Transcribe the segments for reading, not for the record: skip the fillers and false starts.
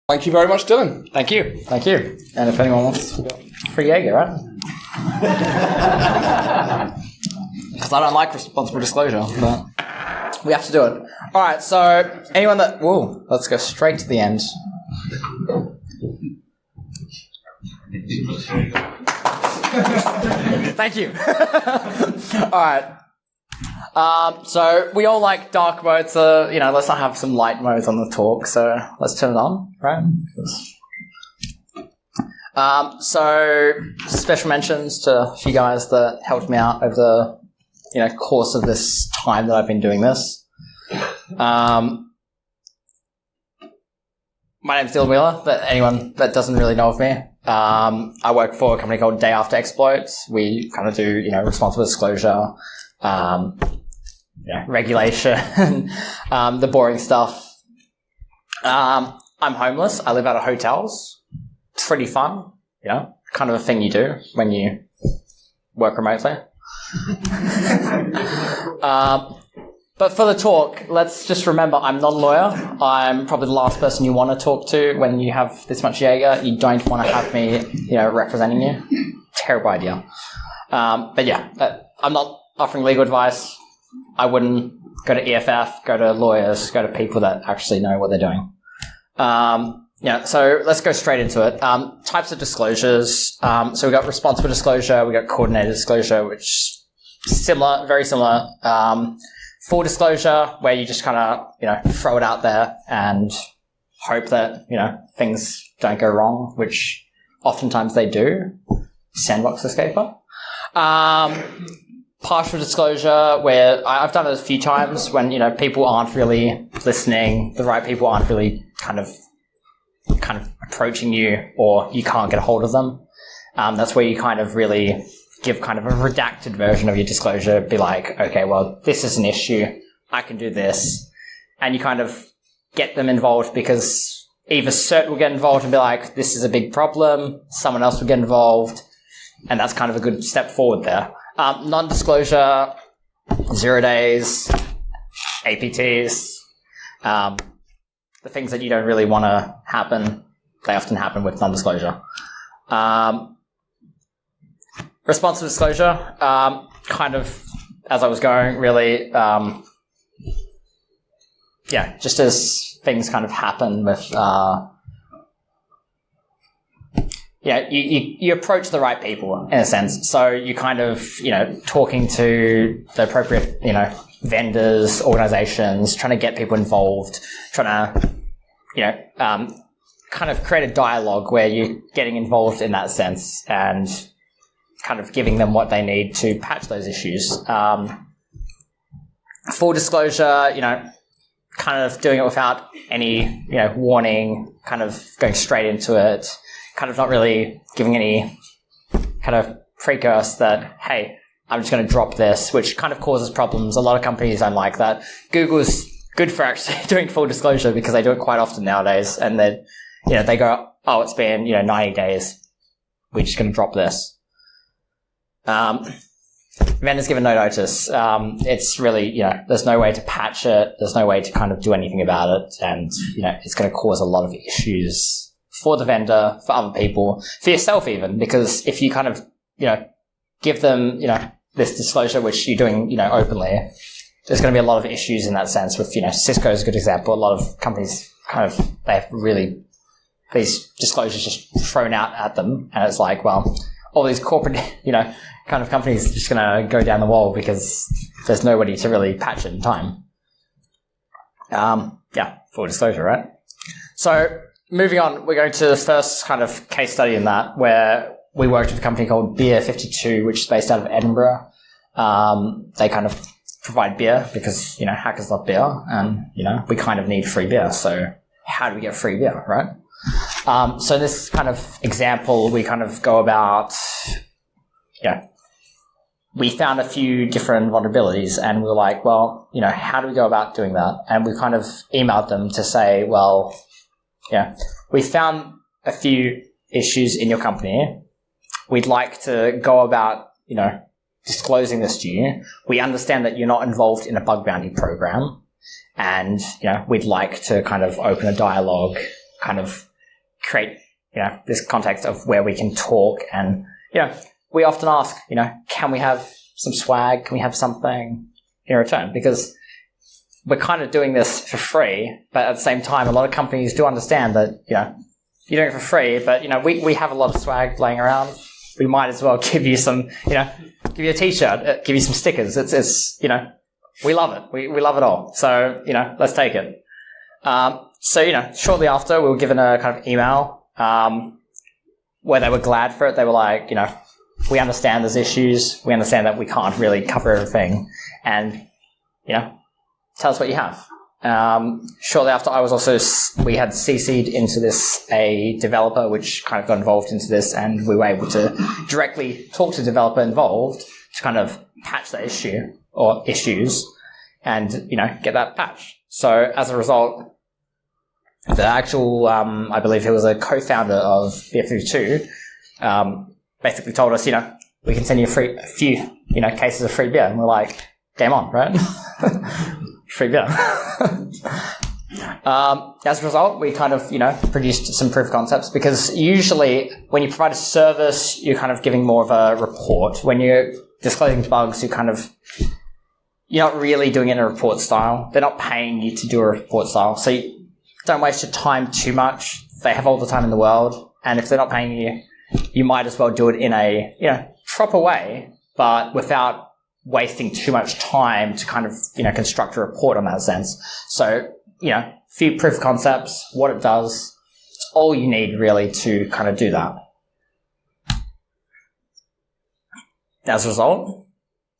Thank you very much, Dylan. Thank you. Thank you. And if anyone wants, we've got free Jaeger, right? Because I don't like responsible disclosure, but we have to do it. All right, so anyone that... Whoa, let's go straight to the end. Thank you. All right. So we all like dark mode, so, let's not have some light modes on the talk, so let's turn it on, right? So special mentions to a few guys that helped me out over the, course of this time that I've been doing this. My name's Dylan Wheeler, but anyone that doesn't really know of me. I work for a company called Day After Exploits. We kind of do, responsible disclosure, regulation, the boring stuff. I'm homeless. I live out of hotels. It's pretty fun, kind of a thing you do when you work remotely. But for the talk, let's just remember I'm not a lawyer. I'm probably the last person you want to talk to when you have this much Jaeger. You don't want to have me, representing you. Terrible idea. But yeah, I'm not offering legal advice. I wouldn't go to EFF, go to lawyers, go to people that actually know what they're doing. So let's go straight into it. Types of disclosures. So we've got responsible disclosure, we've got coordinated disclosure, which is similar, very similar. Full disclosure, where you just kind of, throw it out there and hope that, things don't go wrong, which oftentimes they do. Sandbox escaper. Partial disclosure, where I've done it a few times when, people aren't really listening, the right people aren't really kind of approaching you, or you can't get a hold of them. That's where you kind of really give kind of a redacted version of your disclosure, be like, okay, well, this is an issue, I can do this. And you kind of get them involved, because either CERT will get involved and be like, this is a big problem, someone else will get involved, and that's kind of a good step forward there. Non-disclosure, 0 days, APTs, the things that you don't really want to happen, they often happen with non-disclosure. Responsive disclosure, kind of, as I was going, really, just as things kind of happen with, you approach the right people, in a sense. So you kind of, talking to the appropriate, vendors, organizations, trying to get people involved, trying to, kind of create a dialogue where you're getting involved in that sense and kind of giving them what they need to patch those issues. Full disclosure, kind of doing it without any, warning, kind of going straight into it, kind of not really giving any kind of precurse that, hey, I'm just going to drop this, which kind of causes problems. A lot of companies don't like that. Google's good for actually doing full disclosure, because they do it quite often nowadays. And then, they go, oh, it's been, 90 days. We're just going to drop this. Vendors given no notice. It's really, there's no way to patch it. There's no way to kind of do anything about it. And, it's going to cause a lot of issues for the vendor, for other people, for yourself even, because if you kind of, give them, this disclosure, which you're doing, openly, there's going to be a lot of issues in that sense with, Cisco is a good example. A lot of companies kind of, they have really, these disclosures just thrown out at them. And it's like, well, all these corporate, kind of companies are just going to go down the wall because there's nobody to really patch it in time. Full disclosure, right? So moving on, we're going to the first kind of case study in that, where we worked with a company called Beer 52, which is based out of Edinburgh. They kind of provide beer because, hackers love beer, and, we kind of need free beer. So how do we get free beer, right? So this kind of example, we kind of go about, we found a few different vulnerabilities, and we were like, well, how do we go about doing that? And we kind of emailed them to say, well, we found a few issues in your company. We'd like to go about, disclosing this to you. We understand that you're not involved in a bug bounty program, and, we'd like to kind of open a dialogue, kind of create, this context of where we can talk. And, we often ask, can we have some swag? Can we have something in return? Because we're kind of doing this for free, but at the same time, a lot of companies do understand that, you're doing it for free, but, we have a lot of swag laying around. We might as well give you some, give you a t-shirt, give you some stickers. It's we love it. We love it all. So, let's take it. Shortly after, we were given a kind of email, where they were glad for it. They were like, we understand there's issues. We understand that we can't really cover everything. And, tell us what you have. Shortly after, we had CC'd into this a developer, which kind of got involved into this, and we were able to directly talk to the developer involved to kind of patch that issue or issues and, get that patched. So as a result, the actual, I believe he was a co-founder of BF52, basically told us, we can send you a few, cases of free beer. And we're like, game on, right? Free beer. As a result, we kind of, produced some proof of concepts, because usually when you provide a service, you're kind of giving more of a report. When you're disclosing bugs, you're not really doing it in a report style. They're not paying you to do a report style. So you don't waste your time too much. They have all the time in the world. And if they're not paying you, you might as well do it in a, proper way, but without wasting too much time to kind of, construct a report on that sense. So, few proof of concepts, what it does, it's all you need really to kind of do that. As a result,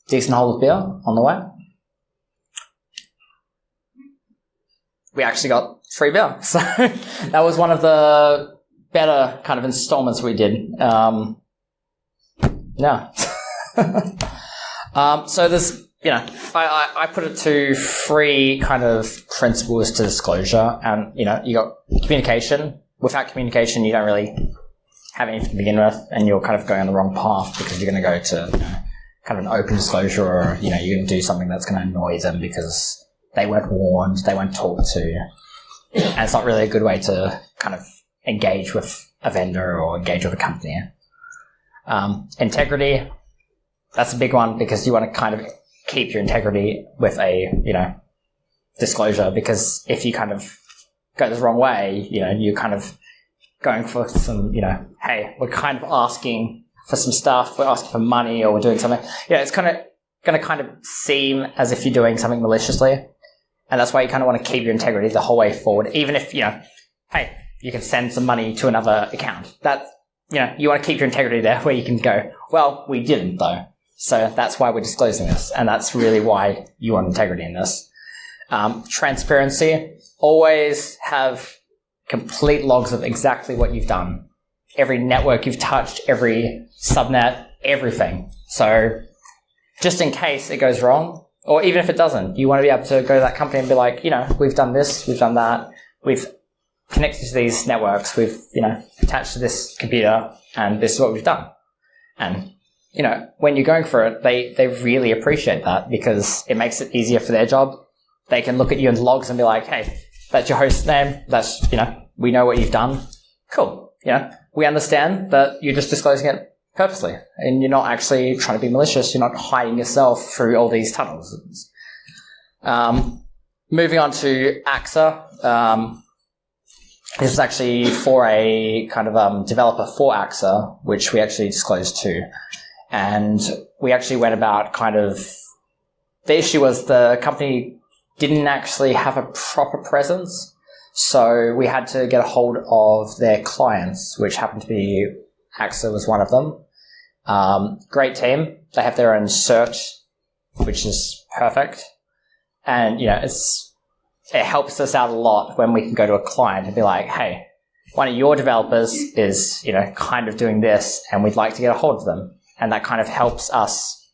decent hole of beer on the way. We actually got free beer. So that was one of the better kind of installments we did. So there's, I put it to 3 kind of principles to disclosure. And, you got communication. Without communication, you don't really have anything to begin with, and you're kind of going on the wrong path, because you're going to go to kind of an open disclosure, or, you're going to do something that's going to annoy them because they weren't warned, they weren't talked to. And it's not really a good way to kind of engage with a vendor or engage with a company. Integrity, that's a big one, because you want to kind of keep your integrity with a, disclosure, because if you kind of go the wrong way, you're kind of going for some, hey, we're kind of asking for some stuff, we're asking for money, or we're doing something. It's kind of going to kind of seem as if you're doing something maliciously. And that's why you kind of want to keep your integrity the whole way forward, even if, hey, you can send some money to another account. That, you want to keep your integrity there, where you can go, well, we didn't though. So that's why we're disclosing this. And that's really why you want integrity in this. Transparency. Always have complete logs of exactly what you've done. Every network you've touched, every subnet, everything. So just in case it goes wrong, or even if it doesn't, you want to be able to go to that company and be like, we've done this, we've done that, we've connected to these networks, we've, attached to this computer, and this is what we've done. And, when you're going for it, they really appreciate that, because it makes it easier for their job. They can look at you in logs and be like, hey, that's your host name, that's, we know what you've done. Cool. We understand that you're just disclosing it purposely, and you're not actually trying to be malicious. You're not hiding yourself through all these tunnels. Moving on to AXA. This is actually for a kind of developer for AXA, which we actually disclosed to. And we actually went about the issue was the company didn't actually have a proper presence. So we had to get a hold of their clients, which happened to be AXA was one of them. Great team. They have their own search, which is perfect. And, it helps us out a lot when we can go to a client and be like, hey, one of your developers is, kind of doing this, and we'd like to get a hold of them. And that kind of helps us,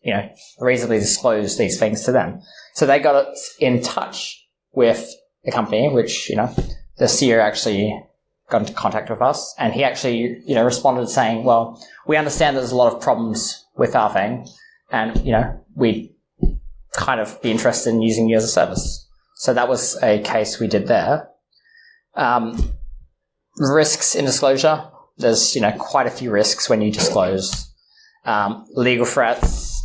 reasonably disclose these things to them. So they got us in touch with the company, which, the CEO actually got into contact with us, and he actually, responded saying, well, we understand there's a lot of problems with our thing, and, we'd kind of be interested in using you as a service. So that was a case we did there. risks in disclosure. There's, quite a few risks when you disclose. Legal threats,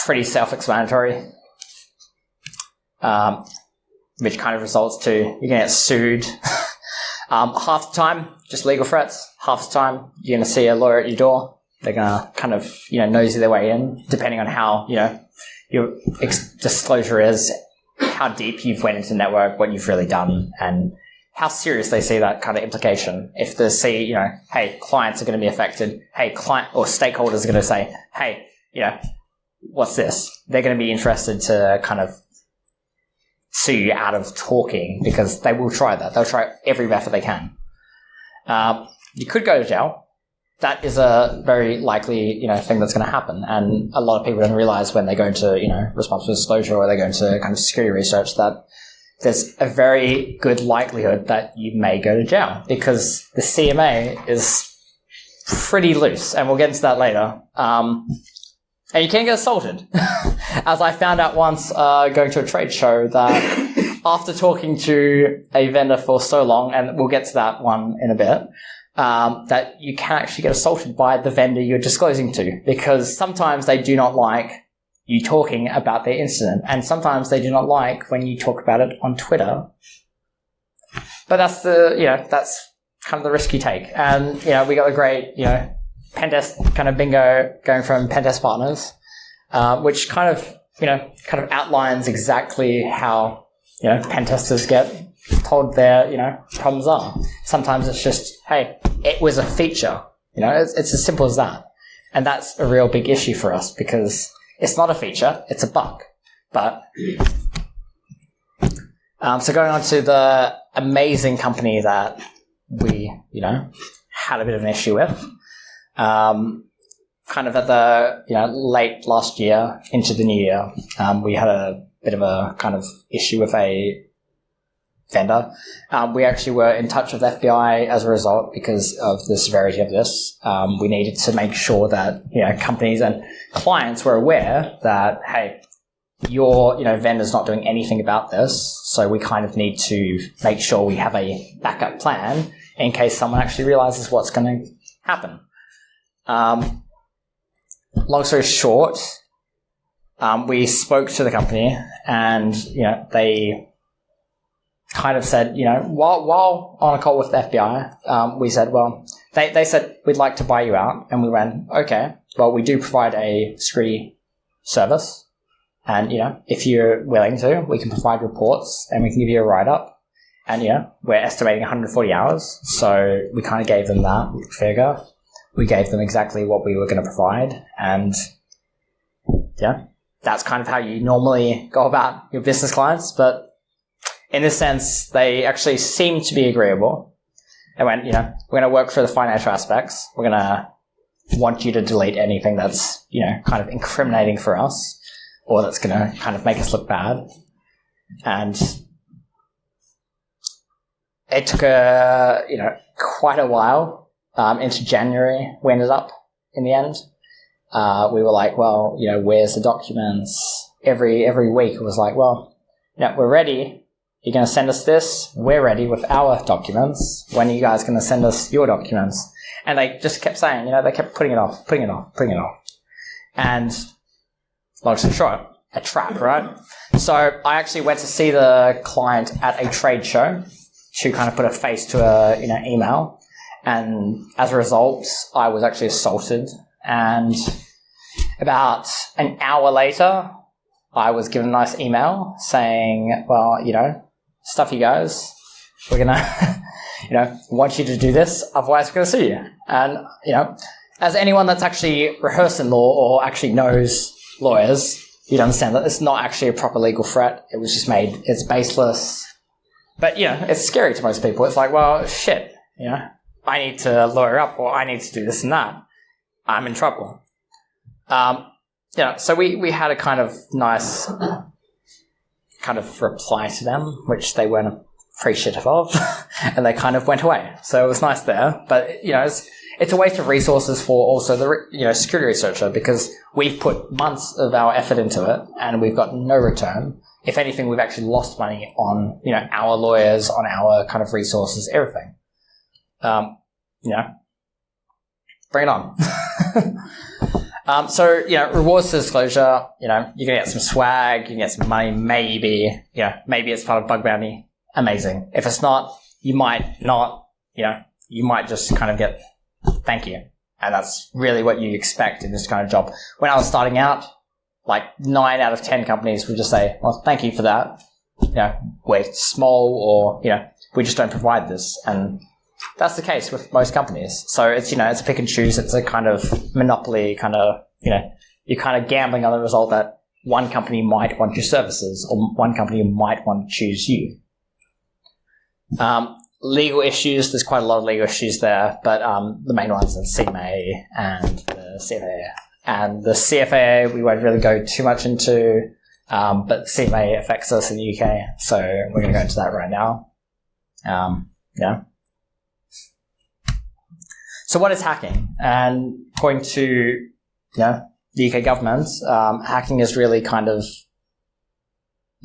pretty self-explanatory, which kind of results to you're going to get sued. Half the time, just legal threats. Half the time, you're going to see a lawyer at your door. They're going to kind of, nosy their way in, depending on how, your disclosure is, how deep you've went into the network, what you've really done, and how serious they see that kind of implication. If they see, hey, clients are going to be affected, hey, client or stakeholders are going to say, hey, what's this? They're going to be interested to kind of sue you out of talking, because they will try that. They'll try every method they can. You could go to jail. That is a very likely, thing that's going to happen. And a lot of people don't realize when they go into, responsible disclosure, or they go into kind of security research, that there's a very good likelihood that you may go to jail, because the CMA is pretty loose, and we'll get into that later. And you can get assaulted. As I found out once going to a trade show, that after talking to a vendor for so long, and we'll get to that one in a bit, that you can actually get assaulted by the vendor you're disclosing to, because sometimes they do not like you talking about their incident, and sometimes they do not like when you talk about it on Twitter. But that's that's kind of the risk you take. And, we got a great, Pentest kind of bingo going from Pentest Partners, which kind of outlines exactly how, pen testers get told their, problems are. Sometimes it's just, hey, it was a feature. It's as simple as that. And that's a real big issue for us, because it's not a feature, it's a bug. But, so going on to the amazing company that we, had a bit of an issue with, kind of at the, late last year into the new year, we had a bit of a kind of issue with a vendor. We actually were in touch with FBI as a result because of the severity of this. We needed to make sure that, companies and clients were aware that, hey, your, vendor's not doing anything about this. So we kind of need to make sure we have a backup plan in case someone actually realizes what's going to happen. Long story short, we spoke to the company, and, they kind of said, while on a call with the FBI, we said, well, they said, we'd like to buy you out. And we went, okay, well, we do provide a security service. And, if you're willing to, we can provide reports and we can give you a write-up. And, we're estimating 140 hours. So we kind of gave them that figure. We gave them exactly what we were going to provide. And, that's kind of how you normally go about your business clients. But in this sense, they actually seem to be agreeable. They went, we're going to work through the financial aspects. We're going to want you to delete anything that's, kind of incriminating for us, or that's going to kind of make us look bad. And it took quite a while. Into January, we ended up in the end. We were like, well, where's the documents? Every week it was like, well, we're ready. You're going to send us this. We're ready with our documents. When are you guys going to send us your documents? And they just kept saying, they kept putting it off. And long story short, a trap, right? So I actually went to see the client at a trade show to kind of put a face to a, email. And as a result, I was actually assaulted. And about an hour later, I was given a nice email saying, well, stuff you guys, we're going to, want you to do this, otherwise we're going to sue you. And, as anyone that's actually rehearsed in law or actually knows lawyers, you'd understand that it's not actually a proper legal threat. It was just made, it's baseless. But, it's scary to most people. It's like, well, shit, I need to lawyer up, or I need to do this and that. I'm in trouble. So we had a kind of nice kind of reply to them, which they weren't appreciative of, and they kind of went away. So it was nice there. But, it's a waste of resources for also the, security researcher, because we've put months of our effort into it and we've got no return. if anything, we've actually lost money on, our lawyers, on our kind of resources, everything. Bring it on. So, rewards to disclosure, you're going to get some swag, you can get some money, maybe it's part of bug bounty. Amazing. If it's not, you might not, you might just kind of get thank you. And that's really what you expect in this kind of job. When I was starting out, like 9 out of 10 companies would just say, well, thank you for that. We're small, or, we just don't provide this. And that's the case with most companies. So it's, it's a pick and choose. It's a kind of monopoly kind of, you're kind of gambling on the result that one company might want your services or one company might want to choose you. Legal issues, there's quite a lot of legal issues there, but the main ones are the CMA and the CFAA. And the CFAA we won't really go too much into, but CMA affects us in the UK, so we're going to go into that right now. So what is hacking? And according to the UK government, hacking is really kind of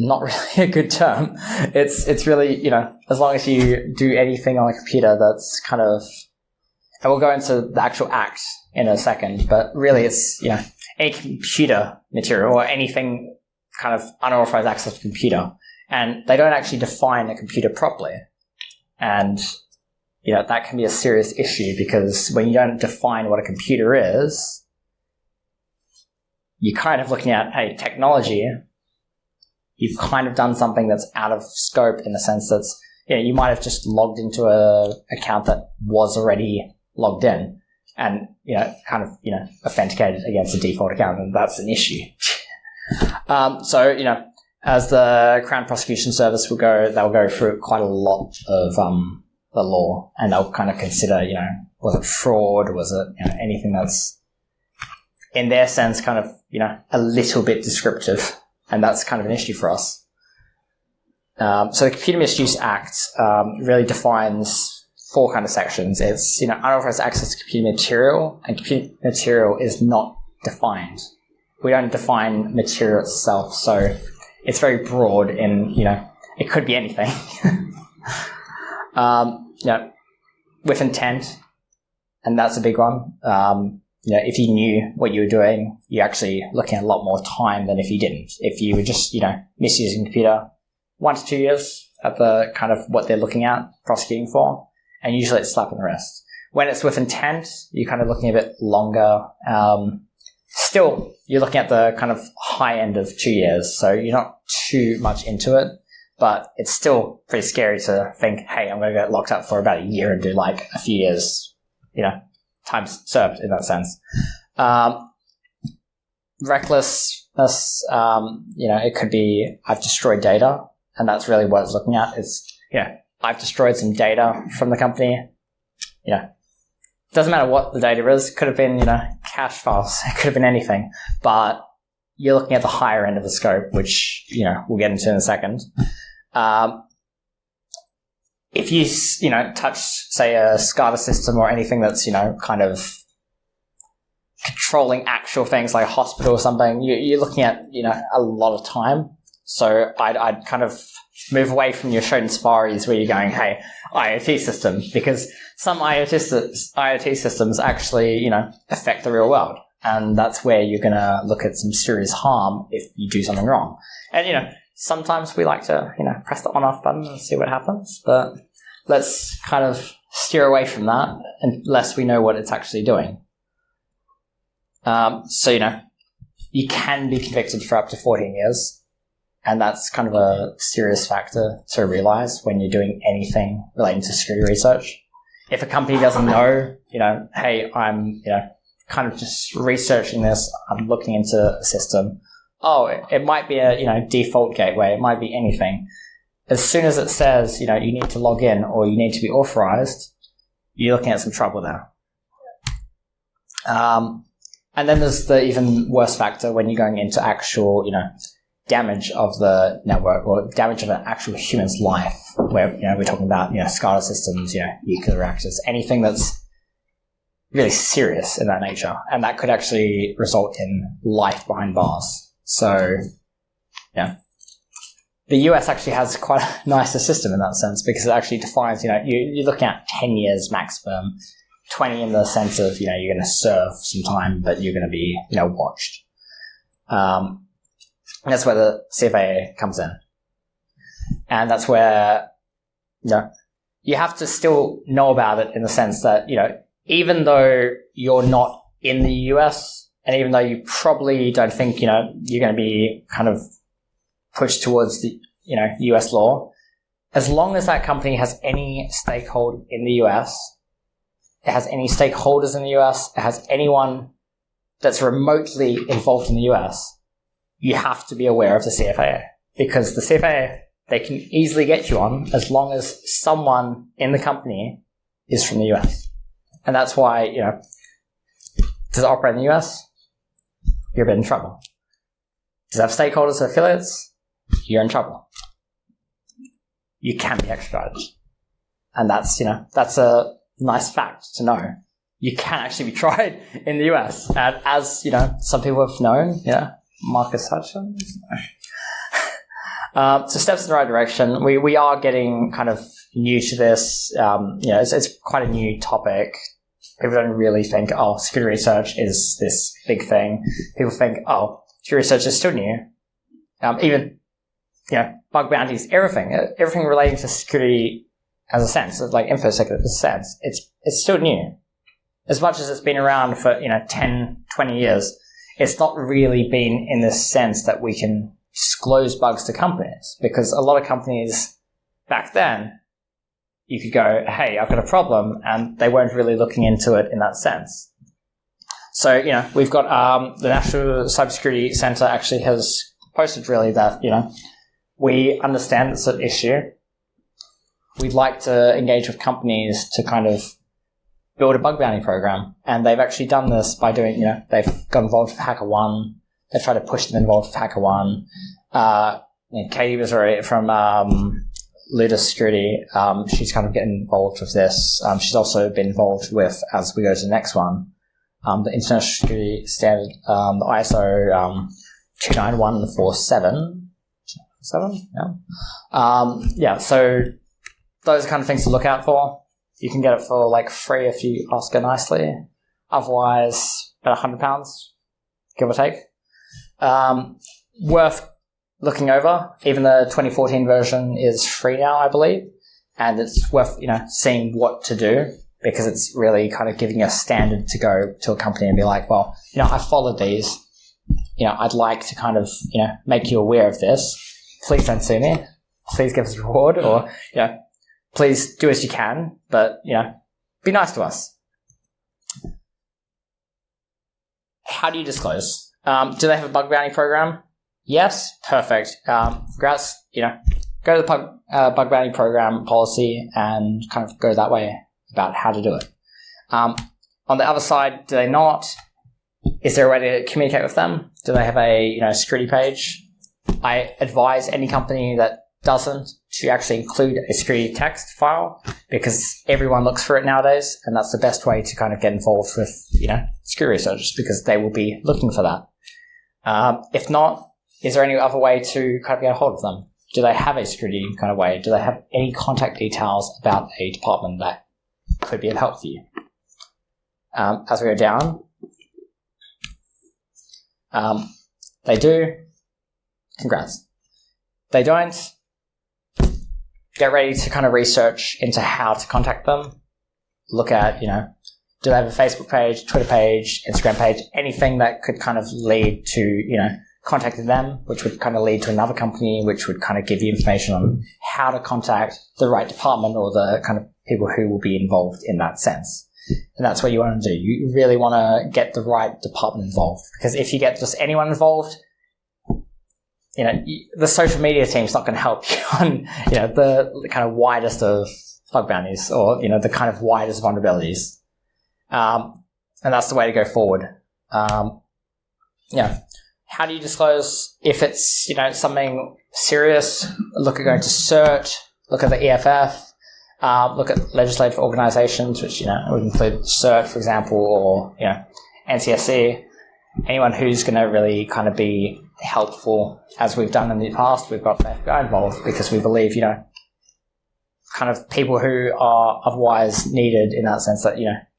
not really a good term. It's really, as long as you do anything on a computer that's kind of, and we'll go into the actual act in a second, but really it's, any computer material or anything kind of unauthorized access to computer. And they don't actually define a computer properly. And, that can be a serious issue, because when you don't define what a computer is, you're kind of looking at, hey, technology, you've kind of done something that's out of scope in the sense that, you might have just logged into a account that was already logged in and, authenticated against a default account, and that's an issue. So, as the Crown Prosecution Service they'll go through quite a lot of the law, and they'll kind of consider, was it fraud? Was it, anything that's, in their sense, kind of, a little bit descriptive, and that's kind of an issue for us. So the Computer Misuse Act really defines 4 kind of sections. It's, unauthorized access to computer material, and computer material is not defined. We don't define material itself, so it's very broad in, it could be anything. With intent, and that's a big one. If you knew what you were doing, you're actually looking at a lot more time than if you didn't. If you were just, misusing the computer, 1 to 2 years at the kind of what they're looking at, prosecuting for, and usually it's slap on the wrist. When it's with intent, you're kind of looking a bit longer. Still, you're looking at the kind of high end of 2 years, so you're not too much into it, but it's still pretty scary to think, hey, I'm going to get locked up for about a year and do like a few years, time served in that sense. Recklessness, it could be I've destroyed data, and that's really what it's looking at. It's, I've destroyed some data from the company. Doesn't matter what the data is. Could have been, cache files. It could have been anything. But you're looking at the higher end of the scope, which, we'll get into in a second. If you, touch, say, a SCADA system or anything that's, kind of controlling actual things like a hospital or something, you're looking at, a lot of time. So I'd kind of move away from your Shodan Safaris where you're going, hey, IoT system, because some IoT systems actually, affect the real world. And that's where you're going to look at some serious harm if you do something wrong. And, sometimes we like to, press the on-off button and see what happens, but let's kind of steer away from that unless we know what it's actually doing. So, you can be convicted for up to 14 years. And that's kind of a serious factor to realize when you're doing anything relating to security research. If a company doesn't know, hey, I'm, kind of just researching this, I'm looking into a system. Oh, it might be a, default gateway. It might be anything. As soon as it says, you need to log in or you need to be authorized, you're looking at some trouble there. And then there's the even worse factor when you're going into actual, damage of the network or damage of an actual human's life, where, we're talking about, SCADA systems, nuclear reactors, anything that's really serious in that nature. And that could actually result in life behind bars. So, the US actually has quite a nicer system in that sense, because it actually defines, you're looking at 10 years maximum, 20 in the sense of, you're going to serve some time, but you're going to be, watched. That's where the CFAA comes in. And that's where, you have to still know about it in the sense that, even though you're not in the US, and even though you probably don't think, you're going to be kind of pushed towards the, US law, as long as that company has any stakeholder in the US, it has any stakeholders in the US, it has anyone that's remotely involved in the US, you have to be aware of the CFAA. Because the CFAA, they can easily get you on as long as someone in the company is from the US. And that's why, does it operate in the US? You're a bit in trouble. Does it have stakeholders or affiliates? You're in trouble. You can be extradited. And that's a nice fact to know. You can actually be tried in the US. And as, some people have known, Marcus Hutchins. So steps in the right direction. We are getting kind of new to this. It's quite a new topic. People don't really think, security research is this big thing. People think, security research is still new. Even, bug bounties, everything relating to security as a sense, like InfoSec as a sense, it's still new. As much as it's been around for, 10, 20 years, it's not really been in the sense that we can disclose bugs to companies, because a lot of companies back then, you could go, hey, I've got a problem, and they weren't really looking into it in that sense. So, we've got the National Cybersecurity Center actually has posted really that, we understand it's an issue. We'd like to engage with companies to kind of build a bug bounty program. And they've actually done this by doing, they've got involved with HackerOne. They've tried to push them involved with HackerOne. Katie was already from Ludus Security. She's kind of getting involved with this. She's also been involved with, as we go to the next one, the International Security Standard, the ISO 29147. So those are kind of things to look out for. You can get it for free if you ask her nicely. Otherwise, about £100, give or take. Worth looking over. Even the 2014 version is free now, I believe. And it's worth, seeing what to do, because it's really kind of giving a standard to go to a company and be like, well, I followed these. I'd like to kind of, make you aware of this. Please don't sue me. Please give us a reward, or, please do as you can, but, be nice to us. How do you disclose? Do they have a bug bounty program? Yes, perfect. Congrats. Go to the bug bounty program policy and kind of go that way about how to do it. On the other side, do they not? Is there a way to communicate with them? Do they have a security page? I advise any company that doesn't to actually include a security text file, because everyone looks for it nowadays, and that's the best way to kind of get involved with security researchers, because they will be looking for that. If not, is there any other way to kind of get a hold of them? Do they have a security kind of way? Do they have any contact details about a department that could be of help for you? As we go down, they do. Congrats. They don't. Get ready to kind of research into how to contact them. Look at, do they have a Facebook page, Twitter page, Instagram page, anything that could kind of lead to, contacting them, which would kind of lead to another company, which would kind of give you information on how to contact the right department or the kind of people who will be involved in that sense. And that's what you want to do. You really want to get the right department involved, because if you get just anyone involved, the social media team's not going to help you on, the kind of widest of bug bounties, or, the kind of widest vulnerabilities. And that's the way to go forward. How do you disclose if it's, something serious? Look at going to CERT, look at the EFF, look at legislative organizations, which, would include CERT, for example, or, NCSC. Anyone who's going to really kind of be helpful as we've done in the past. We've got the FBI involved because we believe, kind of people who are otherwise needed in that sense that,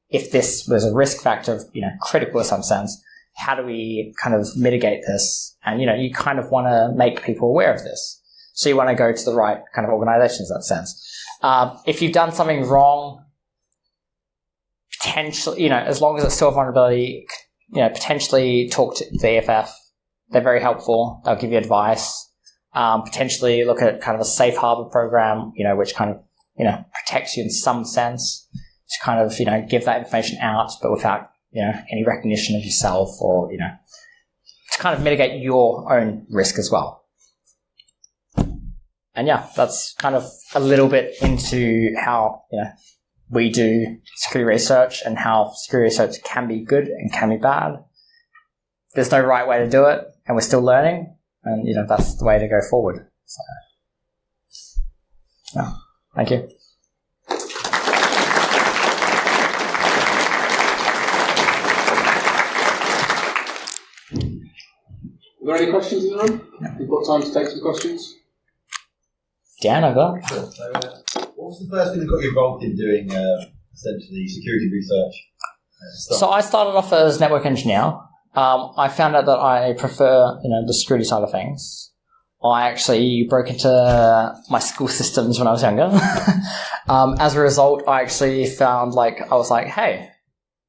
if this was a risk factor, critical in some sense, how do we kind of mitigate this? And, you kind of want to make people aware of this. So you want to go to the right kind of organizations in that sense. If you've done something wrong, potentially, as long as it's still a vulnerability, potentially talk to the EFF. They're very helpful. They'll give you advice. Potentially look at kind of a safe harbor program, which kind of, protects you in some sense to kind of, give that information out, but without, any recognition of yourself or, to kind of mitigate your own risk as well. And yeah, that's kind of a little bit into how, we do security research and how security research can be good and can be bad. There's no right way to do it, and we're still learning, and that's the way to go forward. So, yeah, thank you. Are there any questions in the room? We've got time to take some questions. Dan, I got. Sure. So, what was the first thing that got you involved in doing essentially security research? So I started off as network engineer. I found out that I prefer, the security side of things. I actually broke into my school systems when I was younger. As a result, I actually found I was like, hey,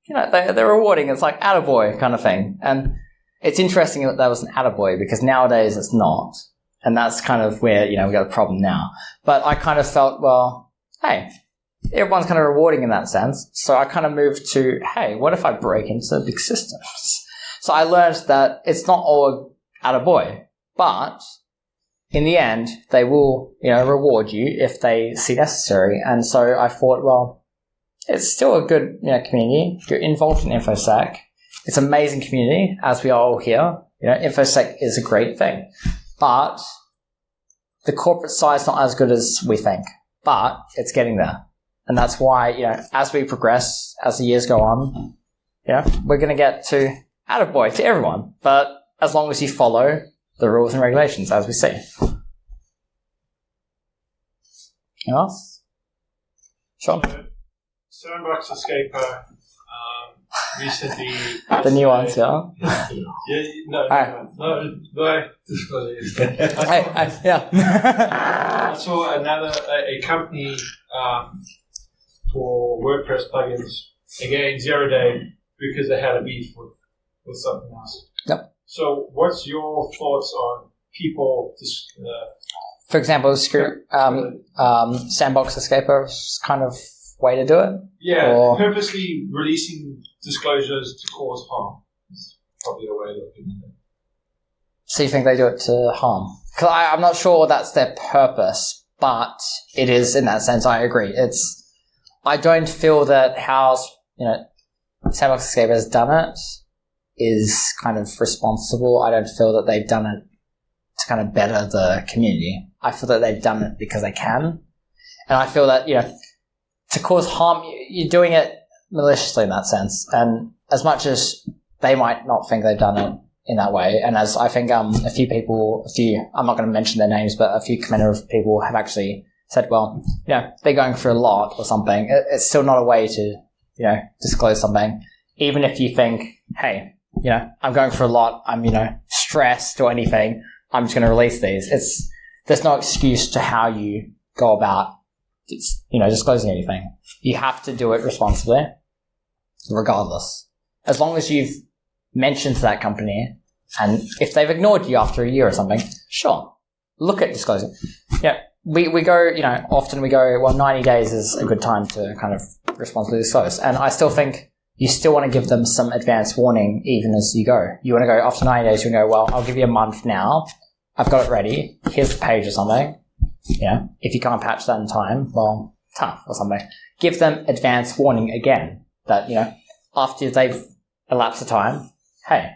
they're rewarding. It's like attaboy kind of thing. And it's interesting that was an attaboy because nowadays it's not. And that's kind of where, we got a problem now. But I kind of felt, well, hey, everyone's kind of rewarding in that sense. So I kind of moved to, hey, what if I break into big systems? So I learned that it's not all attaboy, but in the end, they will, reward you if they see necessary. And so I thought, well, it's still a good, community. You're involved in InfoSec. It's an amazing community, as we are all here. InfoSec is a great thing. But the corporate side's not as good as we think. But it's getting there. And that's why, as we progress, as the years go on, we're going to get to attaboy to everyone. But as long as you follow the rules and regulations, as we see. Anyone else? Sean? Sandbox Escaper recently... The new ones, yeah? No. I saw a company for WordPress plugins, again, 0 day, because they had a beef with something else. Yep. So what's your thoughts on people... For example, Sandbox Escaper kind of way to do it? Yeah, or purposely releasing disclosures to cause harm. That's probably a way of looking at it. So you think they do it to harm? Because I'm not sure that's their purpose, but it is in that sense. I agree. I don't feel that how Sandbox Escaper has done it is kind of responsible. I don't feel that they've done it to kind of better the community. I feel that they've done it because they can. And I feel that, to cause harm, you're doing it maliciously in that sense. And as much as they might not think they've done it in that way, and as I think a few people, I'm not going to mention their names, but a few commentative people have actually said, well, they're going through a lot or something. It's still not a way to, disclose something. Even if you think, hey, I'm going through a lot, I'm, stressed or anything, I'm just going to release these. There's no excuse to how you go about, disclosing anything. You have to do it responsibly, regardless. As long as you've mentioned to that company, and if they've ignored you after a year or something, sure, look at disclosing. We go, often we go, well, 90 days is a good time to kind of responsibly disclose. And I still think you still want to give them some advance warning even as you go. You want to go after 90 days, you go, well, I'll give you a month now. I've got it ready. Here's the page or something. If you can't patch that in time, well, tough or something. Give them advance warning again that, after they've elapsed the time, hey,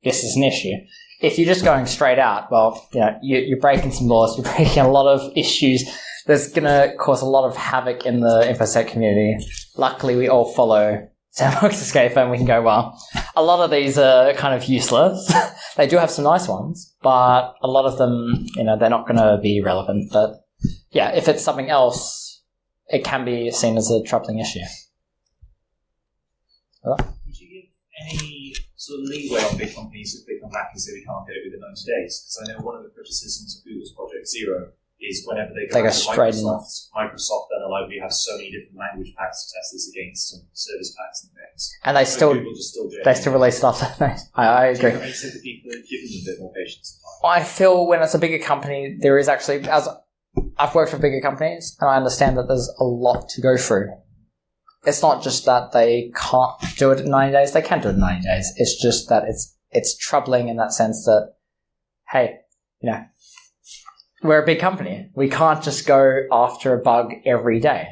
this is an issue. If you're just going straight out, well, you're breaking some laws, you're breaking a lot of issues. That's going to cause a lot of havoc in the InfoSec community. Luckily, we all follow Sandbox Escape and we can go, well, a lot of these are kind of useless. They do have some nice ones, but a lot of them, they're not going to be relevant. But yeah, if it's something else, it can be seen as a troubling issue. Would you give any sort of leeway on big companies if they come back and say we can't get it within 90 days? Because I know one of the criticisms of Google's Project Zero is whenever they go to Microsoft then are like, we have so many different language packs to test this against and service packs and things. And they still release stuff. I agree. Do you have any sympathy for giving them a bit more patience? I feel when it's a bigger company, there is actually, as I've worked with bigger companies, and I understand that there's a lot to go through. It's not just that they can't do it in 90 days. They can do it in 90 days. It's just that it's troubling in that sense that, hey, we're a big company. We can't just go after a bug every day.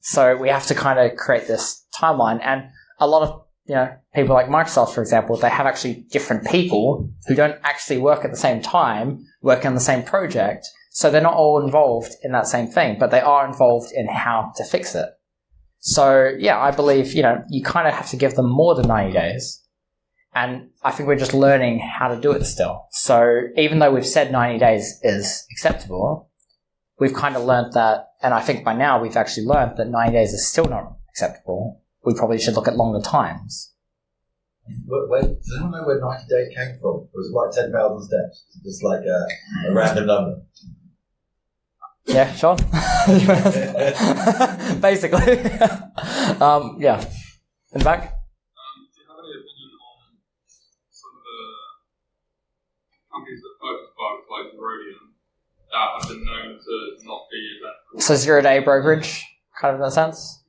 So we have to kind of create this timeline. And a lot of, people like Microsoft, for example, they have actually different people who don't actually work at the same time, working on the same project. So they're not all involved in that same thing, but they are involved in how to fix it. So yeah, I believe, you kind of have to give them more than 90 days. And I think we're just learning how to do it still. So even though we've said 90 days is acceptable, we've kind of learned that, and I think by now we've actually learned that 90 days is still not acceptable. We probably should look at longer times. Does anyone know where 90 days came from? Was it like 10,000 steps? Is it just like a random number? Yeah, Sean? Basically. Yeah. In the back? Companies that purchase bugs like Verodium that have been known to not be ethical. So 0-day brokerage, kind of in that sense.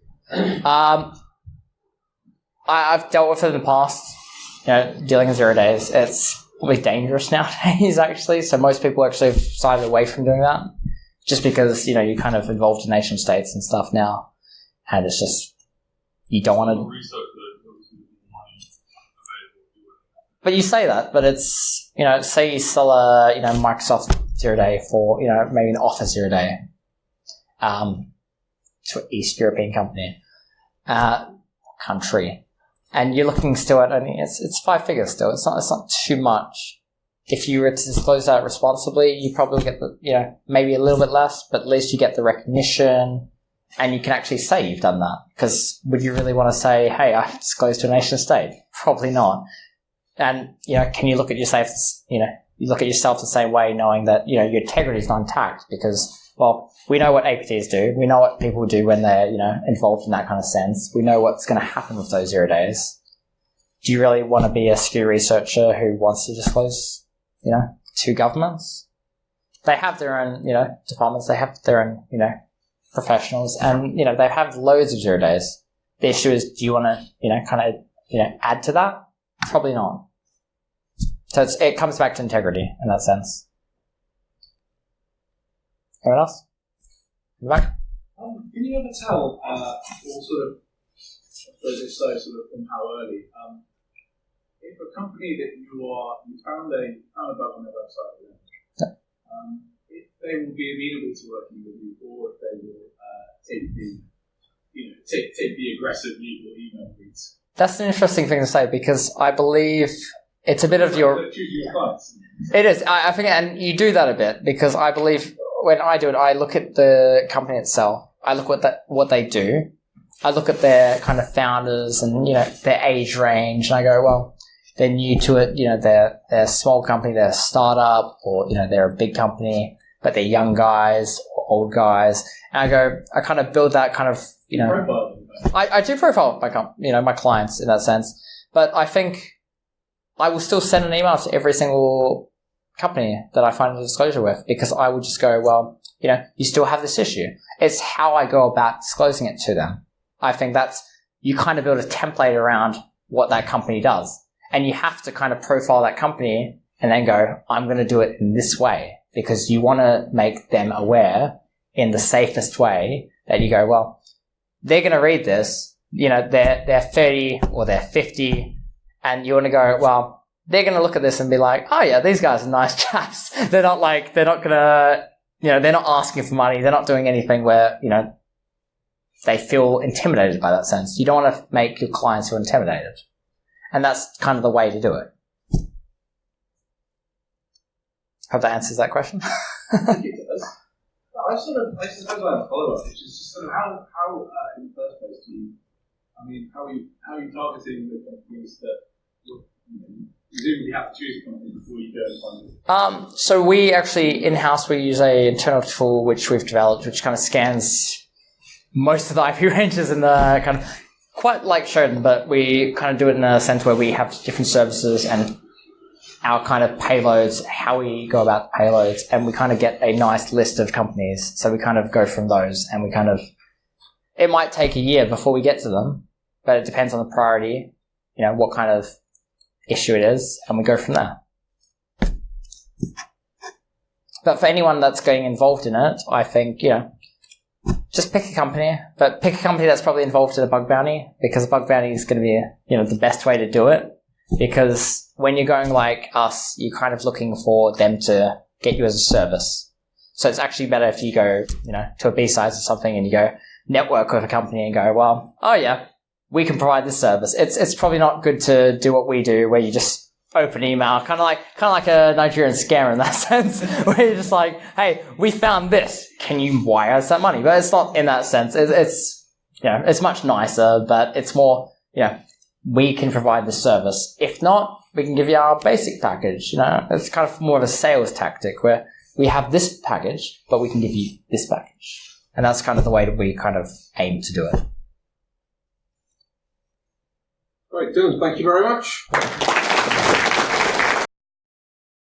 I've dealt with it in the past, dealing in 0 days. It's probably dangerous nowadays, actually. So most people actually have sided away from doing that just because, you're kind of involved in nation states and stuff now. And it's just, you don't want to... But you say that, but it's, say you sell a, Microsoft 0 day for, maybe an Office 0 day, to an East European country, and you're looking still at only, it's 5 figures still. It's not too much. If you were to disclose that responsibly, you probably get the, maybe a little bit less, but at least you get the recognition and you can actually say you've done that. Because would you really want to say, hey, I disclosed to a nation state? Probably not. And, can you look at yourself, you look at yourself the same way knowing that, your integrity is not intact because, well, we know what APTs do. We know what people do when they're, involved in that kind of sense. We know what's going to happen with those 0 days. Do you really want to be a security researcher who wants to disclose, to governments? They have their own, departments. They have their own, professionals and, they have loads of 0 days. The issue is, do you want to, add to that? Probably not. So it comes back to integrity in that sense. Anyone else? In the back? Can you ever tell, or sort of, I suppose if so, sort of from how early, if a company that you found a bug on their website, if they will be amenable to working with you, or if they will take the aggressive legal email reads? That's an interesting thing to say because I believe it's a bit of your... It is. I think, and you do that a bit because I believe when I do it, I look at the company itself. I look at what they do. I look at their kind of founders and, their age range and I go, well, they're new to it. They're a small company, they're a startup or, they're a big company, but they're young guys or old guys. And I kind of build that kind of, Profile. I do profile my clients in that sense, but I think I will still send an email to every single company that I find a disclosure with because I would just go, well, you still have this issue. It's how I go about disclosing it to them. I think you kind of build a template around what that company does and you have to kind of profile that company and then go, I'm going to do it in this way because you want to make them aware in the safest way that you go, well, they're going to read this, they're 30 or they're 50 and you want to go, well, they're going to look at this and be like, oh yeah, these guys are nice chaps. They're not going to, they're not asking for money. They're not doing anything where, they feel intimidated by that sense. You don't want to make your clients feel intimidated. And that's kind of the way to do it. Hope that answers that question. I think it does. I suppose I have a follow-up, which is just sort of how in the first place how are you targeting the companies that you presumably have to choose a company before you go and find it? So we actually, in-house, we use an internal tool which we've developed, which kind of scans most of the IP ranges in the kind of, quite like Shodan, but we kind of do it in a sense where we have different services and our kind of payloads, how we go about the payloads, and we kind of get a nice list of companies. So we kind of go from those, and we kind of, it might take a year before we get to them, but it depends on the priority, what kind of issue it is, and we go from there. But for anyone that's getting involved in it, I think, just pick a company, but pick a company that's probably involved in a bug bounty, because a bug bounty is going to be, the best way to do it. Because when you're going like us, you're kind of looking for them to get you as a service. So it's actually better if you go, to a B-size or something and you go network with a company and go, well, oh yeah, we can provide this service. It's probably not good to do what we do, where you just open email, kind of like a Nigerian scammer in that sense, where you're just like, hey, we found this. Can you wire us that money? But it's not in that sense. It's much nicer, but it's more, we can provide the service. If not, we can give you our basic package. It's kind of more of a sales tactic where we have this package, but we can give you this package. And that's kind of the way that we kind of aim to do it. Right, Dylan, thank you very much.